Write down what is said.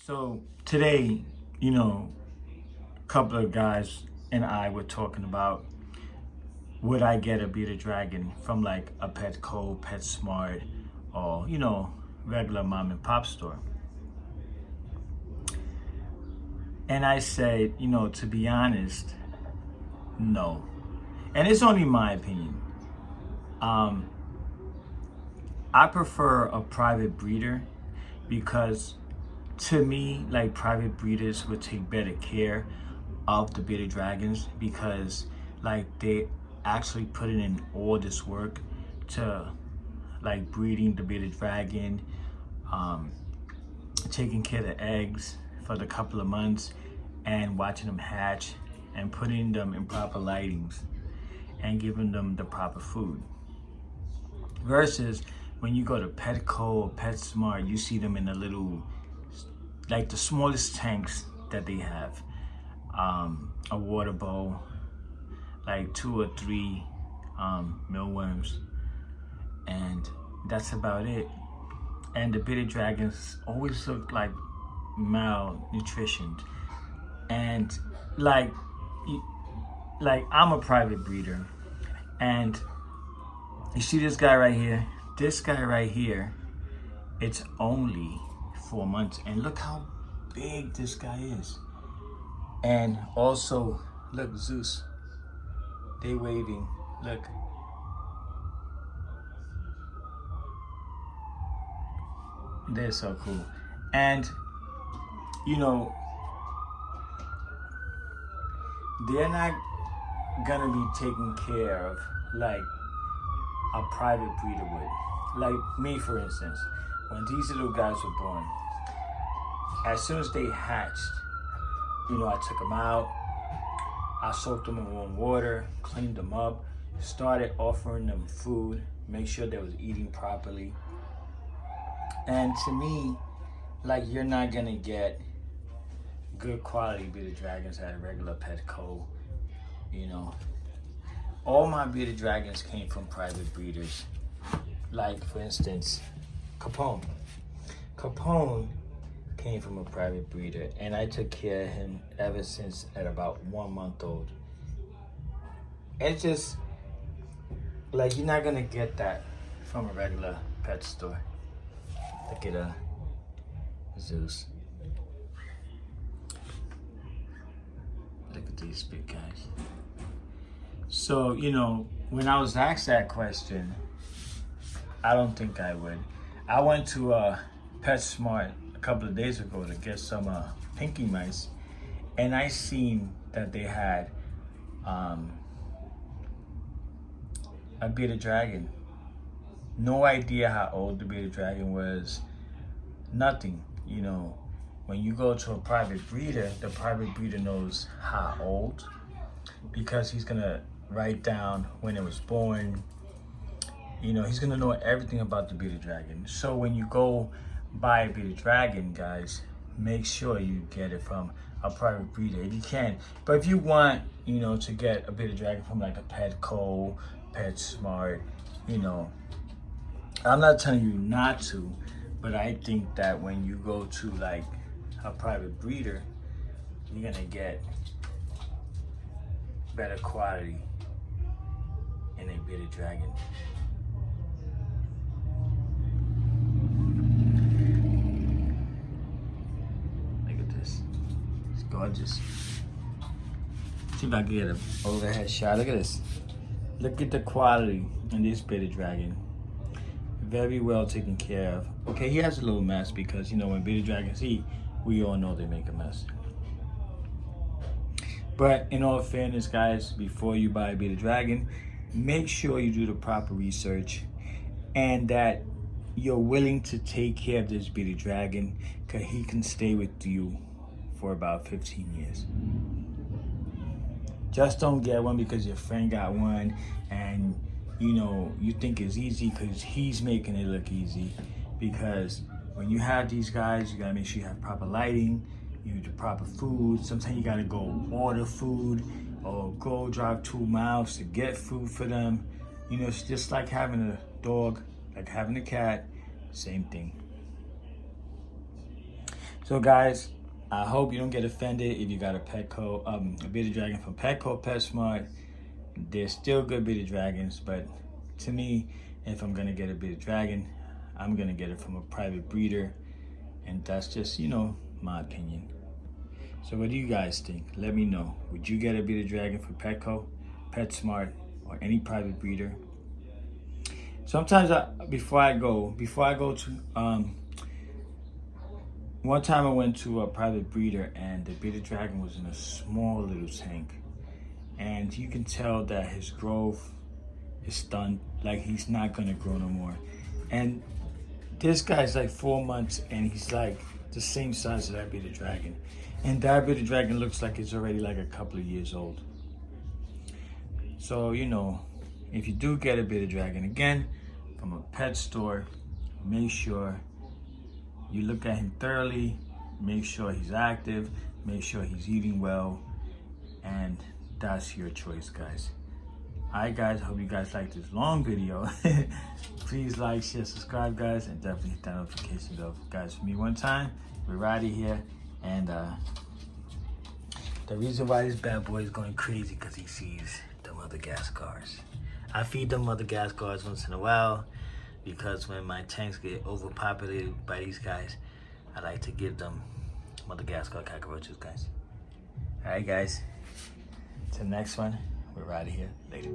So today, a couple of guys and I were talking about would I get a bearded dragon from like a Petco, PetSmart, or regular mom and pop store. And I said, to be honest, no. And it's only my opinion. Um, I prefer a private breeder because to me, like private breeders would take better care of the bearded dragons because like they actually put in all this work to like breeding the bearded dragon, um, taking care of the eggs for the couple of months and watching them hatch and putting them in proper lightings and giving them the proper food. Versus when you go to Petco or PetSmart, you see them in the little, like the smallest tanks that they have. A water bowl, like 2 or 3 mealworms, and that's about it. And the bearded dragons always look like malnutritioned. And like, I'm a private breeder, and you see this guy right here? This guy right here, it's only 4 months, and look how big this guy is. And also, look, Zeus, they waving, look. They're so cool. And, they're not gonna be taken care of like a private breeder would. Like me, for instance, when these little guys were born, as soon as they hatched, I took them out, I soaked them in warm water, cleaned them up, started offering them food, make sure they was eating properly. And to me, like, you're not gonna get good quality bearded dragons at a regular Petco. All my bearded dragons came from private breeders. Like, for instance, Capone. Capone came from a private breeder, and I took care of him ever since at about 1 month old. It's just like you're not gonna get that from a regular pet store. Look at Zeus. Look at these big guys. So, when I was asked that question, I don't think I would. I went to PetSmart a couple of days ago to get some pinky mice, and I seen that they had a bearded dragon. No idea how old the bearded dragon was. Nothing. When you go to a private breeder, the private breeder knows how old because he's gonna write down when it was born. He's gonna know everything about the bearded dragon. So when you go buy a bearded dragon, guys, make sure you get it from a private breeder if you can. But if you want, to get a bearded dragon from like a Petco, PetSmart, I'm not telling you not to, but I think that when you go to like a private breeder, you're gonna get better quality in a bearded dragon. Look at this. It's gorgeous. See if I can get an overhead shot. Look at this. Look at the quality in this bearded dragon. Very well taken care of. Okay, he has a little mess because, when bearded dragons eat, we all know they make a mess. But in all fairness, guys, before you buy a bearded dragon, make sure you do the proper research and that you're willing to take care of this bearded dragon because he can stay with you for about 15 years. Just don't get one because your friend got one and you think it's easy because he's making it look easy. Because when you have these guys, you gotta make sure you have proper lighting, you need the proper food. Sometimes you gotta go order food or go drive 2 miles to get food for them. It's just like having a dog, like having a cat, same thing. So guys, I hope you don't get offended if you got a a bearded dragon from Petco, PetSmart. They're still good bearded dragons, but to me, if I'm gonna get a bearded dragon, I'm gonna get it from a private breeder, and that's just, my opinion. So what do you guys think? Let me know. Would you get a bearded dragon from Petco, PetSmart, or any private breeder? Sometimes before I go to one time I went to a private breeder and the bearded dragon was in a small little tank, and you can tell that his growth is done. Like, he's not gonna grow no more. And this guy's like 4 months and he's like the same size as that bearded dragon. And that bearded dragon looks like it's already like a couple of years old. So, if you do get a bearded dragon, again, from a pet store, make sure you look at him thoroughly, make sure he's active, make sure he's eating well, and that's your choice, guys. Alright guys, hope you guys like this long video. Please like, share, subscribe, guys, and definitely hit that notification bell. Guys, for me one time, we're Roddy here, and the reason why this bad boy is going crazy because he sees them other gas cars. I feed them other gas cars once in a while because when my tanks get overpopulated by these guys, I like to give them mother gas car cockroaches, guys. Alright guys, till the next one, we're Roddy here. Later.